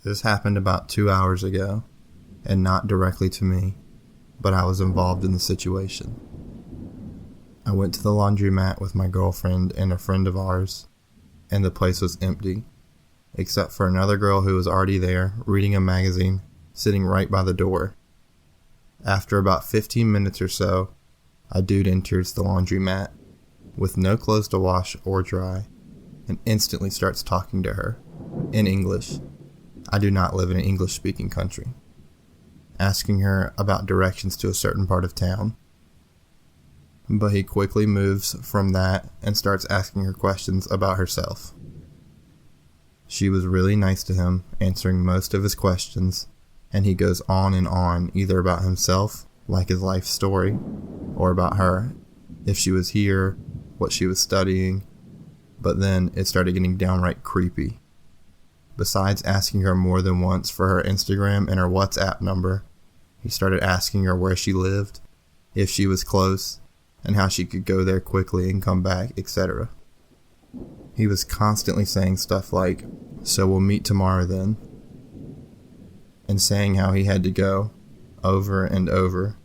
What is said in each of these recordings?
This happened about 2 hours ago, and not directly to me, but I was involved in the situation. I went to the laundromat with my girlfriend and a friend of ours, and the place was empty, except for another girl who was already there, reading a magazine, sitting right by the door. After about 15 minutes or so, a dude enters the laundromat, with no clothes to wash or dry, and instantly starts talking to her, in English. I do not live in an English-speaking country. Asking her about directions to a certain part of town. But he quickly moves from that and starts asking her questions about herself. She was really nice to him, answering most of his questions, and he goes on and on, either about himself, like his life story, or about her, if she was here, what she was studying, but then it started getting downright creepy. Besides asking her more than once for her Instagram and her WhatsApp number, he started asking her where she lived, if she was close, and how she could go there quickly and come back, etc. He was constantly saying stuff like, "So we'll meet tomorrow then," and saying how he had to go, over and over,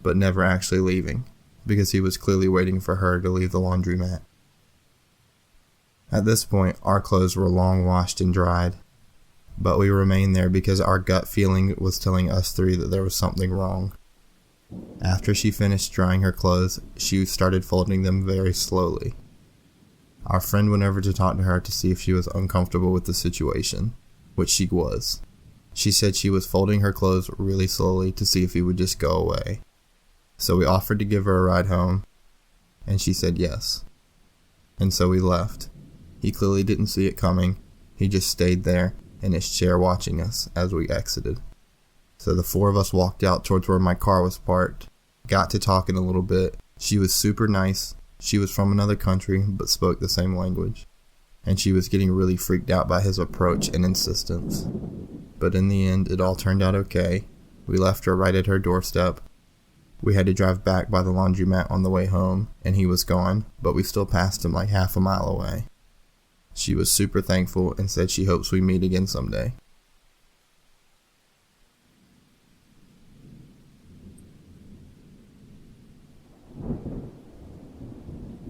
but never actually leaving, because he was clearly waiting for her to leave the laundromat. At this point, our clothes were long washed and dried, but we remained there because our gut feeling was telling us three that there was something wrong. After she finished drying her clothes, she started folding them very slowly. Our friend went over to talk to her to see if she was uncomfortable with the situation, which she was. She said she was folding her clothes really slowly to see if he would just go away. So we offered to give her a ride home, and she said yes. And so we left. He clearly didn't see it coming. He just stayed there in his chair watching us as we exited. So the four of us walked out towards where my car was parked, got to talking a little bit. She was super nice. She was from another country, but spoke the same language. And she was getting really freaked out by his approach and insistence. But in the end, it all turned out okay. We left her right at her doorstep. We had to drive back by the laundromat on the way home, and he was gone, but we still passed him like half a mile away. She was super thankful and said she hopes we meet again someday.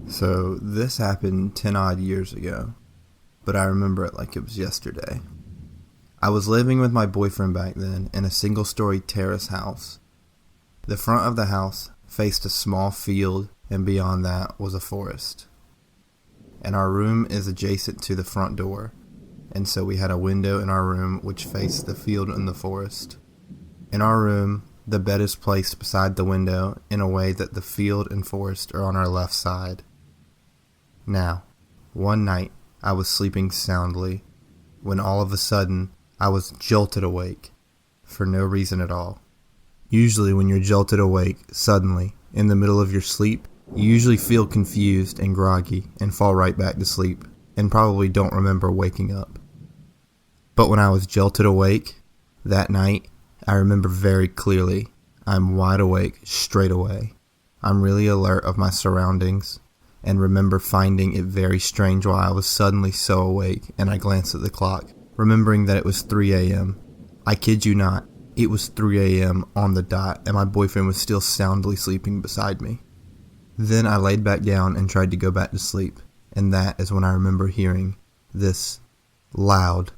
So this happened 10 odd years ago, but I remember it like it was yesterday. I was living with my boyfriend back then in a single-story terrace house. The front of the house faced a small field, and beyond that was a forest. And our room is adjacent to the front door, and so we had a window in our room which faced the field and the forest. In our room, the bed is placed beside the window in a way that the field and forest are on our left side. Now, one night, I was sleeping soundly, when all of a sudden, I was jolted awake, for no reason at all. Usually when you're jolted awake, suddenly, in the middle of your sleep, you usually feel confused and groggy and fall right back to sleep, and probably don't remember waking up. But when I was jolted awake, that night, I remember very clearly, I'm wide awake straight away. I'm really alert of my surroundings, and remember finding it very strange why I was suddenly so awake, and I glanced at the clock, remembering that it was 3 a.m. I kid you not, it was 3 a.m. on the dot, and my boyfriend was still soundly sleeping beside me. Then I laid back down and tried to go back to sleep, and that is when I remember hearing this loud,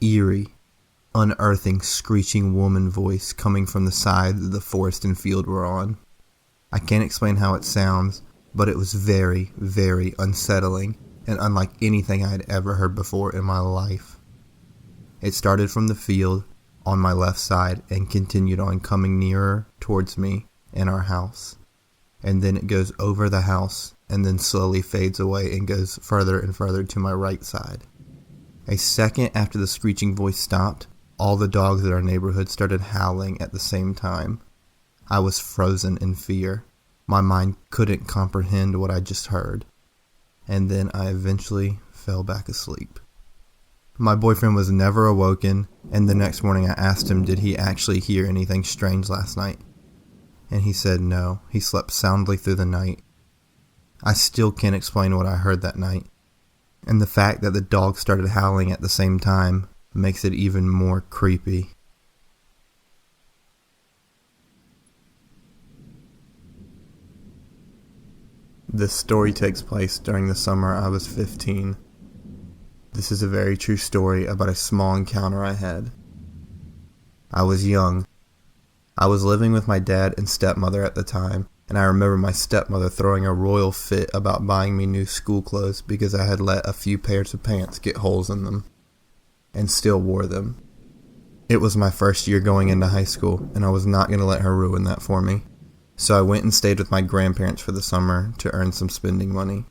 eerie, unearthing, screeching woman voice coming from the side that the forest and field were on. I can't explain how it sounds, but it was very, very unsettling and unlike anything I had ever heard before in my life. It started from the field on my left side and continued on coming nearer towards me and our house. And then it goes over the house and then slowly fades away and goes further and further to my right side. A second after the screeching voice stopped, all the dogs in our neighborhood started howling at the same time. I was frozen in fear. My mind couldn't comprehend what I just heard. And then I eventually fell back asleep. My boyfriend was never awoken, and the next morning I asked him did he actually hear anything strange last night. And he said no, he slept soundly through the night. I still can't explain what I heard that night. And the fact that the dogs started howling at the same time makes it even more creepy. This story takes place during the summer I was 15. This is a very true story about a small encounter I had. I was young. I was living with my dad and stepmother at the time, and I remember my stepmother throwing a royal fit about buying me new school clothes because I had let a few pairs of pants get holes in them, and still wore them. It was my first year going into high school, and I was not going to let her ruin that for me. So I went and stayed with my grandparents for the summer to earn some spending money.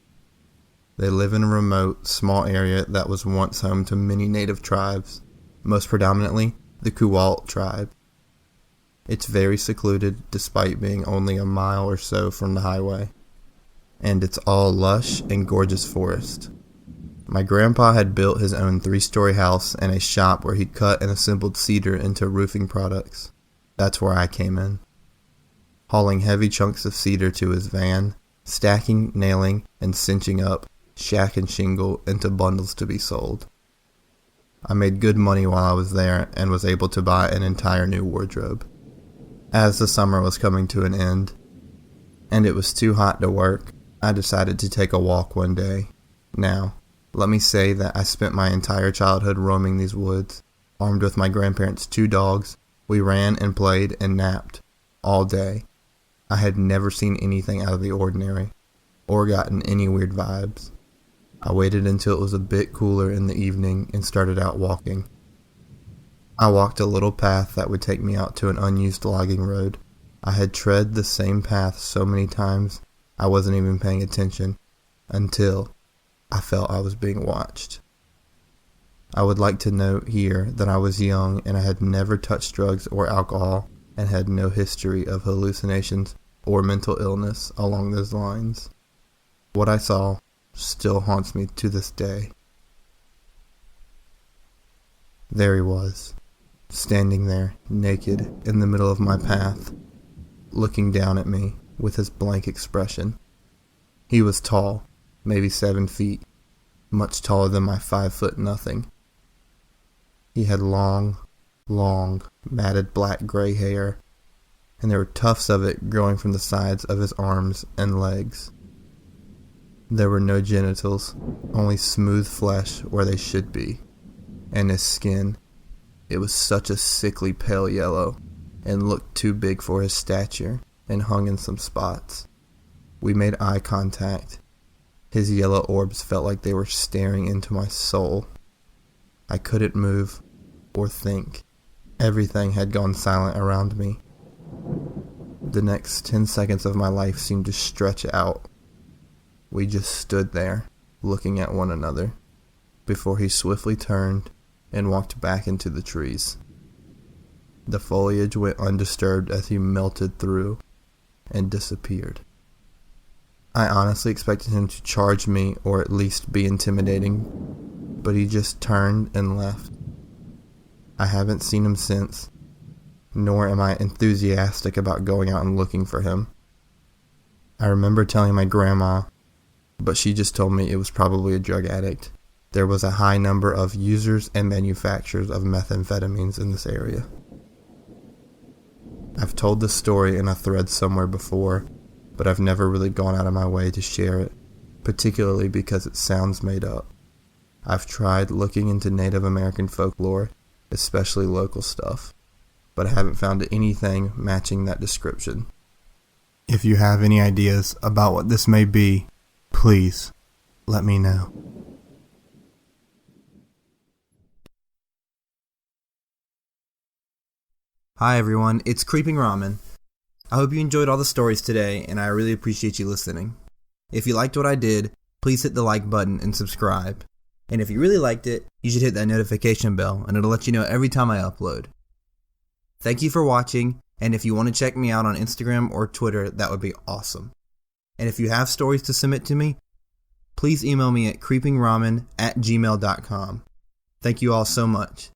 They live in a remote, small area that was once home to many native tribes, most predominantly the Kuwalt tribe. It's very secluded despite being only a mile or so from the highway, and it's all lush and gorgeous forest. My grandpa had built his own 3-story house and a shop where he cut and assembled cedar into roofing products. That's where I came in. Hauling heavy chunks of cedar to his van, stacking, nailing, and cinching up shack and shingle into bundles to be sold. I made good money while I was there and was able to buy an entire new wardrobe. As the summer was coming to an end, and it was too hot to work, I decided to take a walk one day. Now, let me say that I spent my entire childhood roaming these woods, armed with my grandparents' 2 dogs. We ran and played and napped all day. I had never seen anything out of the ordinary, or gotten any weird vibes. I waited until it was a bit cooler in the evening and started out walking. I walked a little path that would take me out to an unused logging road. I had tread the same path so many times I wasn't even paying attention until I felt I was being watched. I would like to note here that I was young and I had never touched drugs or alcohol and had no history of hallucinations or mental illness along those lines. What I saw still haunts me to this day. There he was, standing there, naked, in the middle of my path, looking down at me with his blank expression. He was tall, maybe 7 feet, much taller than my 5 nothing. He had long, matted black-gray hair, and there were tufts of it growing from the sides of his arms and legs. There were no genitals, only smooth flesh where they should be, and his skin, it was such a sickly pale yellow, and looked too big for his stature, and hung in some spots. We made eye contact. His yellow orbs felt like they were staring into my soul. I couldn't move or think. Everything had gone silent around me. The next 10 seconds of my life seemed to stretch out. We just stood there, looking at one another, before he swiftly turned and walked back into the trees. The foliage went undisturbed as he melted through and disappeared. I honestly expected him to charge me or at least be intimidating, but he just turned and left. I haven't seen him since, nor am I enthusiastic about going out and looking for him. I remember telling my grandma, but she just told me it was probably a drug addict. There was a high number of users and manufacturers of methamphetamines in this area. I've told this story in a thread somewhere before, but I've never really gone out of my way to share it, particularly because it sounds made up. I've tried looking into Native American folklore, especially local stuff, but I haven't found anything matching that description. If you have any ideas about what this may be, please let me know. Hi everyone, it's Creeping Ramen. I hope you enjoyed all the stories today, and I really appreciate you listening. If you liked what I did, please hit the like button and subscribe. And if you really liked it, you should hit that notification bell, and it'll let you know every time I upload. Thank you for watching, and if you want to check me out on Instagram or Twitter, that would be awesome. And if you have stories to submit to me, please email me at creepingramen@gmail.com. Thank you all so much.